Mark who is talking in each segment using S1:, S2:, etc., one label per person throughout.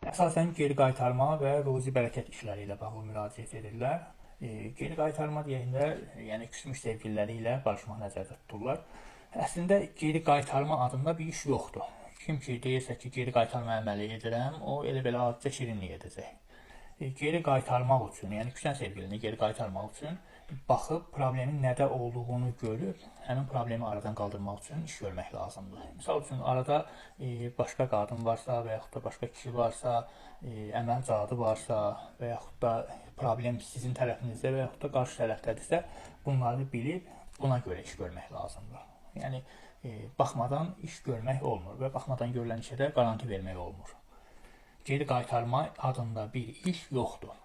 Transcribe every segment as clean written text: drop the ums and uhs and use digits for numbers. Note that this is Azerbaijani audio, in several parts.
S1: Əsasən geri qaytarma və ruzi bərəkət işləri ilə bağlı müraciət edirlər. Geri qaytarma deyəndə, yəni küsmüş sevgililəri ilə barışmaq nəzərdə tuturlar. Əslində geri qaytarma adında bir iş yoxdur. Kim ki deyirsə ki, geri qaytarma əməli edirəm, o elə belə adicə şirinlik edəcək. Geri qaytarmaq üçün, yəni küsən sevgilini geri qaytarmaq üçün baxıb problemin nədə olduğunu görüb, həmin problemi aradan qaldırmaq üçün iş görmək lazımdır. Misal üçün arada başqa qadın varsa və yaxud da başqa kişi varsa, əməl zadı varsa və yaxud da problem sizin tərəfinizdə və yaxud da qarşı tərəfdədirsə, bunları bilib buna görə iş görmək lazımdır. Yəni baxmadan iş görmək olmur və baxmadan görülən işə də qaranti vermək olmur. Geri qaytarma adında bir iş yoxdur.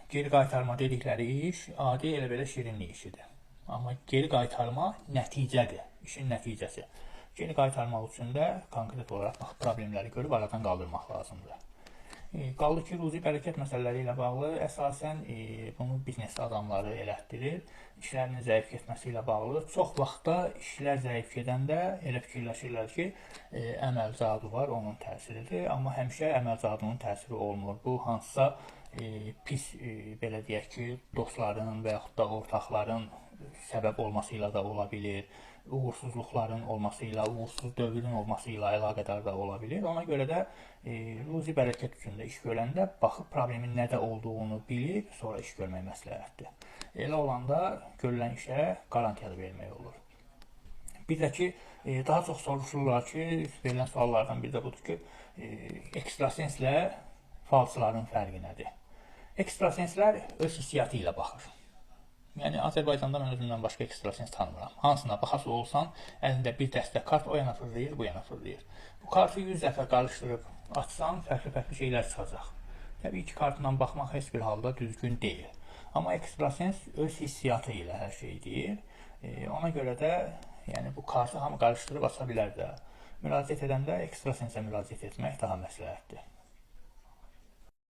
S1: Geri qaytarma dedikləri iş adi elə belə şirinlik işidir. Amma geri qaytarma nəticədir, işin nəticəsi. Geri qaytarmaq üçün də konkret olaraq problemləri görüb aradan qaldırmaq lazımdır. Qaldı ki, ruzi bərəkət məsələləri ilə bağlı əsasən bunu biznes adamları elətdirir. İşlərinin zəif getməsi ilə bağlı. Çox vaxtda işlər zəif gedəndə elə fikirləşirlər ki, əməl zadı var, onun təsiridir. Amma həmişə əməl zadının təsiri olmur. Bu hansısa pis, belə deyək ki, dostların və yaxud da ortaqların səbəb olması ilə da ola bilir. Uğursuzluqların olması ilə, uğursuz dövrün olması ilə əlaqədar da ola bilir. Ona görə də ruzi bərəkət üçün də iş görəndə baxıb problemin nədə olduğunu bilib, sonra iş görmək məsləhətdir. Elə olanda görülən işə qarantiya da vermək olur. Bir də ki, daha çox soruşurlar ki, verilən suallardan biri də budur ki, ekstrasenslə falsıların fərqi nədir? Ekstrasenslər öz hissiyatı ilə baxır. Yəni Azərbaycanda mən özümdən başqa ekstrasens tanımıram. Hansına baxası olsan, əlində bir dəstə kart o yana fırlayır, bu yana fırlayır. Bu kartı 100 dəfə qarışdırıb açsan, fərqli şeylər çıxacaq. Təbii ki, kartla baxmaq heç bir halda düzgün deyil. Amma ekstrasens öz hissiyatı ilə hər şey deyir. Ona görə də yəni bu kartı hamı qarışdırıb aça bilər də. Müraciət edəndə ekstrasensə müraciət etmək daha məsləhətdir.